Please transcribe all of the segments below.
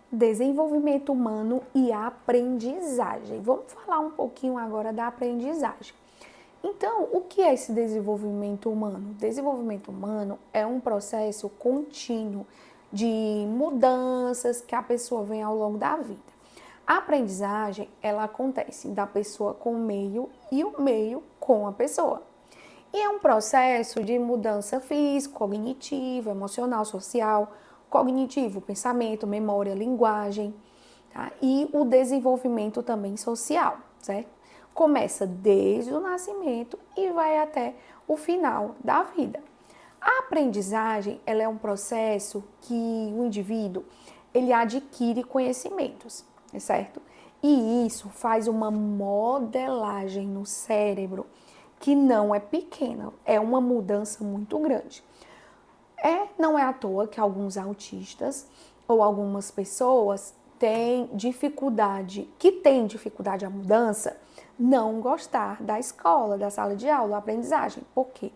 Desenvolvimento humano e aprendizagem. Vamos falar um pouquinho agora da aprendizagem. Então, o que é esse desenvolvimento humano? Desenvolvimento humano é um processo contínuo de mudanças que a pessoa vem ao longo da vida. A aprendizagem, ela acontece da pessoa com o meio e o meio com a pessoa. E é um processo de mudança física, cognitiva, emocional, social, cognitivo, pensamento, memória, linguagem, tá? E o desenvolvimento também social, certo? Começa desde o nascimento e vai até o final da vida. A aprendizagem, ela é um processo que o indivíduo, ele adquire conhecimentos, certo? E isso faz uma modelagem no cérebro que não é pequena, é uma mudança muito grande. Não é à toa que alguns autistas ou algumas pessoas têm dificuldade à mudança, não gostar da escola, da sala de aula, da aprendizagem. Por quê?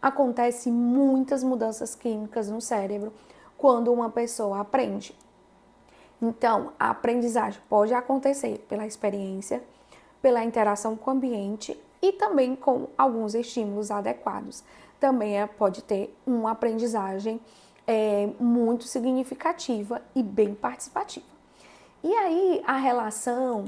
Acontecem muitas mudanças químicas no cérebro quando uma pessoa aprende. Então, a aprendizagem pode acontecer pela experiência, pela interação com o ambiente e também com alguns estímulos adequados. Também pode ter uma aprendizagem muito significativa e bem participativa. E aí, a relação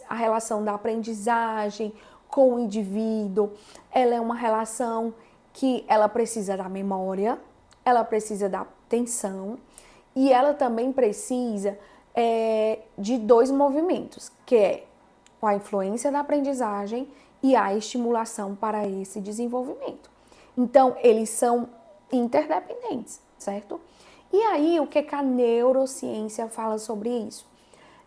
a relação da aprendizagem com o indivíduo, ela é uma relação que ela precisa da memória, ela precisa da atenção e ela também precisa de dois movimentos, que é a influência da aprendizagem e a estimulação para esse desenvolvimento. Então, eles são interdependentes, certo? E aí, o que a neurociência fala sobre isso?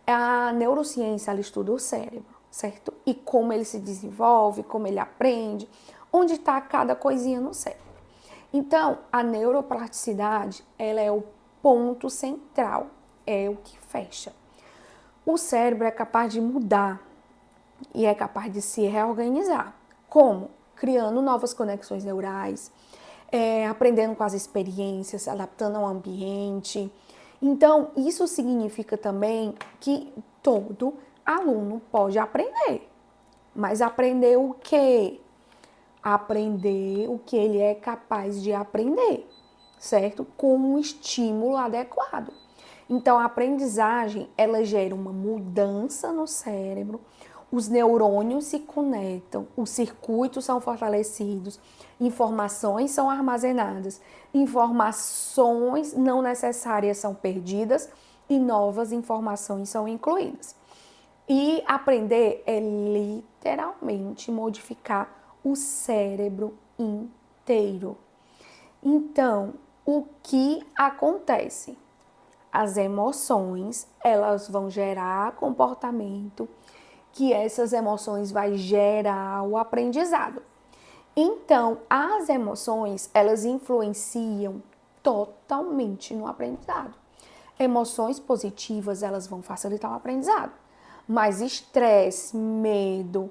A neurociência, ela estuda o cérebro, certo? E como ele se desenvolve, como ele aprende, onde está cada coisinha no cérebro. Então, a neuroplasticidade, ela é o ponto central, é o que fecha. O cérebro é capaz de mudar e é capaz de se reorganizar. Como? Criando novas conexões neurais, aprendendo com as experiências, adaptando ao ambiente. Então, isso significa também que todo aluno pode aprender. Mas aprender o quê? Aprender o que ele é capaz de aprender, certo? Com um estímulo adequado. Então, a aprendizagem, ela gera uma mudança no cérebro, os neurônios se conectam, os circuitos são fortalecidos, informações são armazenadas, informações não necessárias são perdidas e novas informações são incluídas. E aprender é literalmente modificar o cérebro inteiro. Então, o que acontece? As emoções, elas vão gerar comportamento, que essas emoções vai gerar o aprendizado. Então, as emoções, elas influenciam totalmente no aprendizado. Emoções positivas, elas vão facilitar o aprendizado. Mas estresse, medo,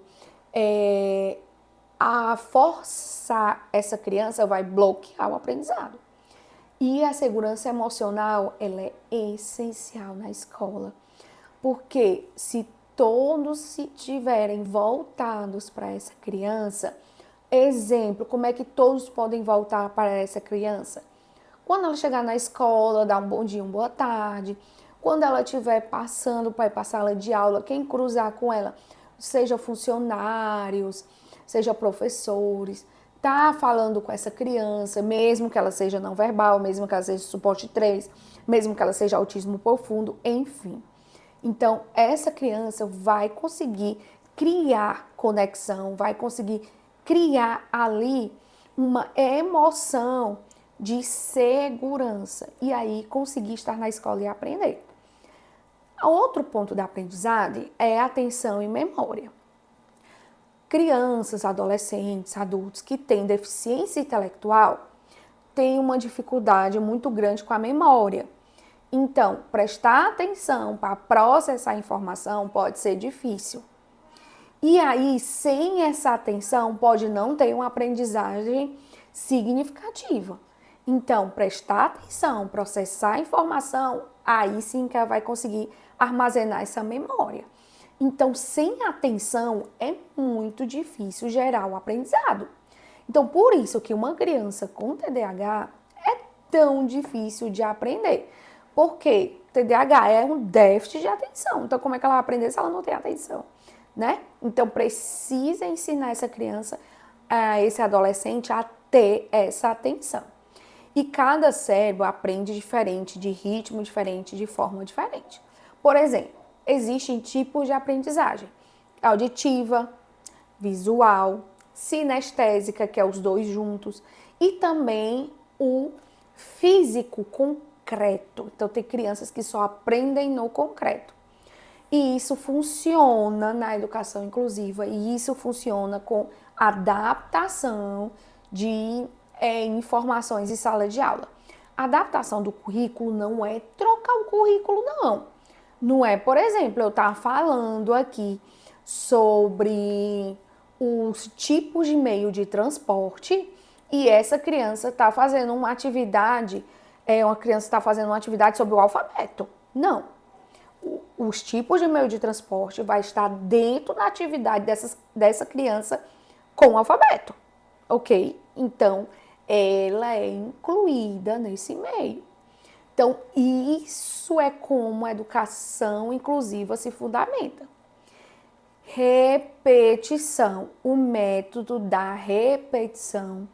a forçar essa criança vai bloquear o aprendizado. E a segurança emocional, ela é essencial na escola. Porque se todos estiverem voltados para essa criança, exemplo, como é que todos podem voltar para essa criança? Quando ela chegar na escola, dar um bom dia, uma boa tarde. Quando ela estiver passando para ir para a sala de aula, quem cruzar com ela, seja funcionários, seja professores, tá falando com essa criança, mesmo que ela seja não verbal, mesmo que ela seja suporte 3, mesmo que ela seja autismo profundo, enfim. Então, essa criança vai conseguir criar conexão, vai conseguir criar ali uma emoção de segurança e aí conseguir estar na escola e aprender. Outro ponto da aprendizagem é atenção e memória. Crianças, adolescentes, adultos que têm deficiência intelectual têm uma dificuldade muito grande com a memória. Então, prestar atenção para processar a informação pode ser difícil. E aí, sem essa atenção, pode não ter uma aprendizagem significativa. Então, prestar atenção, processar a informação, aí sim que ela vai conseguir armazenar essa memória. Então, sem atenção, é muito difícil gerar o aprendizado. Então, por isso que uma criança com TDAH é tão difícil de aprender. Porque TDAH é um déficit de atenção. Então, como é que ela vai aprender se ela não tem atenção? Né? Então, precisa ensinar essa criança, esse adolescente, a ter essa atenção. E cada cérebro aprende diferente, de ritmo diferente, de forma diferente. Por exemplo, existem tipos de aprendizagem: auditiva, visual, sinestésica, que é os dois juntos, e também o físico concreto. Então, tem crianças que só aprendem no concreto. E isso funciona na educação inclusiva, e isso funciona com adaptação de informações em sala de aula. A adaptação do currículo não é trocar o currículo, não. Não é, por exemplo, eu estar falando aqui sobre os tipos de meio de transporte e essa criança está fazendo uma atividade, uma criança está fazendo uma atividade sobre o alfabeto. Não. Os tipos de meio de transporte vai estar dentro da atividade dessa criança com o alfabeto, ok? Então, ela é incluída nesse meio. Então, isso é como a educação inclusiva se fundamenta. Repetição. O método da repetição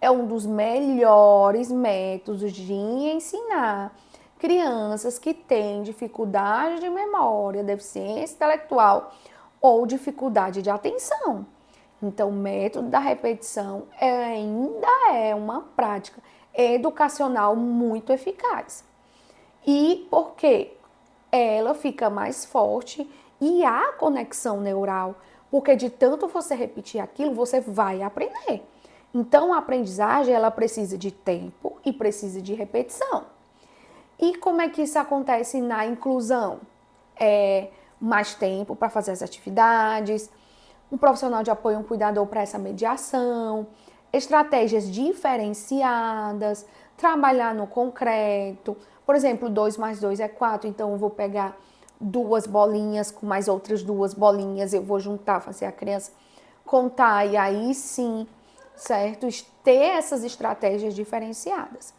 é um dos melhores métodos de ensinar crianças que têm dificuldade de memória, deficiência intelectual ou dificuldade de atenção. Então, o método da repetição ainda é uma prática educacional muito eficaz. E por quê? Ela fica mais forte e há conexão neural, porque de tanto você repetir aquilo, você vai aprender. Então, a aprendizagem, ela precisa de tempo e precisa de repetição. E como é que isso acontece na inclusão? Mais tempo para fazer as atividades, um profissional de apoio, um cuidador para essa mediação, estratégias diferenciadas, trabalhar no concreto. Por exemplo, 2 mais 2 é 4, então eu vou pegar 2 bolinhas com mais outras 2 bolinhas, eu vou juntar, fazer a criança contar e aí sim, certo? Ter essas estratégias diferenciadas.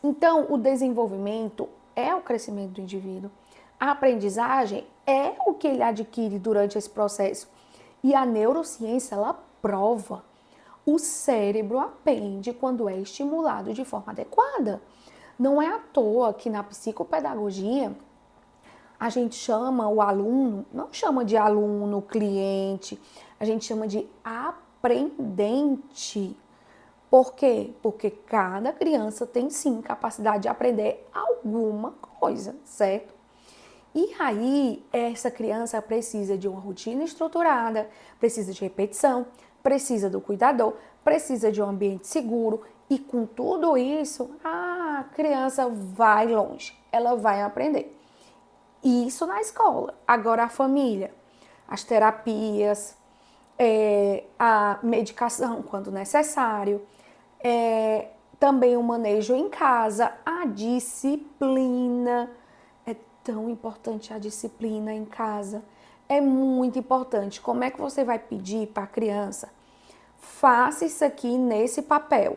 Então, o desenvolvimento é o crescimento do indivíduo. A aprendizagem é o que ele adquire durante esse processo. E a neurociência, ela prova. O cérebro aprende quando é estimulado de forma adequada. Não é à toa que na psicopedagogia a gente chama o aluno, não chama de aluno, cliente, a gente chama de aprendente. Por quê? Porque cada criança tem sim capacidade de aprender alguma coisa, certo? E aí, essa criança precisa de uma rotina estruturada, precisa de repetição, precisa do cuidador, precisa de um ambiente seguro e com tudo isso, a criança vai longe, ela vai aprender. Isso na escola. Agora a família, as terapias, a medicação quando necessário, também o manejo em casa, a disciplina. É tão importante a disciplina em casa. É muito importante. Como é que você vai pedir para a criança? Faça isso aqui nesse papel.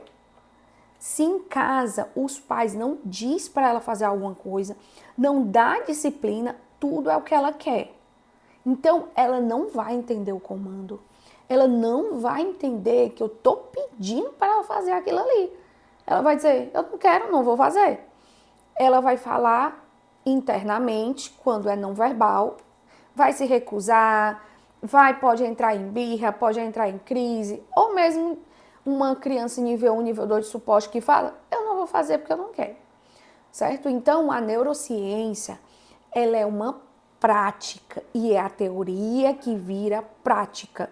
Se em casa os pais não diz para ela fazer alguma coisa, não dá disciplina, tudo é o que ela quer. Então, ela não vai entender o comando. Ela não vai entender que eu tô pedindo para ela fazer aquilo ali. Ela vai dizer, eu não quero, não vou fazer. Ela vai falar internamente, quando é não verbal, vai se recusar, pode entrar em birra, pode entrar em crise, ou mesmo uma criança nível 1, nível 2 de suporte que fala, eu não vou fazer porque eu não quero, certo? Então, a neurociência, ela é uma prática e é a teoria que vira prática.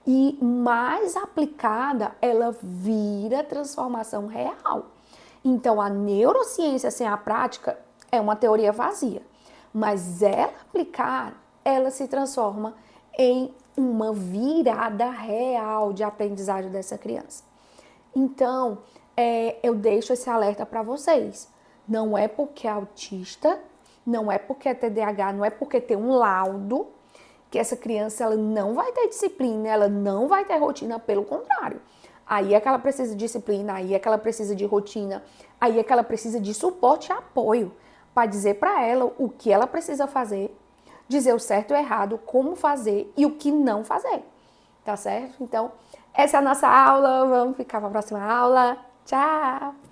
E mais aplicada, ela vira transformação real. Então, a neurociência sem a prática é uma teoria vazia, mas ela aplicada, ela se transforma em uma virada real de aprendizagem dessa criança. Então, eu deixo esse alerta para vocês. Não é porque é autista, não é porque é TDAH, não é porque tem um laudo que essa criança ela não vai ter disciplina, ela não vai ter rotina, pelo contrário. Aí é que ela precisa de disciplina, aí é que ela precisa de rotina, aí é que ela precisa de suporte e apoio para dizer para ela o que ela precisa fazer, dizer o certo e o errado, como fazer e o que não fazer. Tá certo? Então, essa é a nossa aula. Vamos ficar para a próxima aula. Tchau!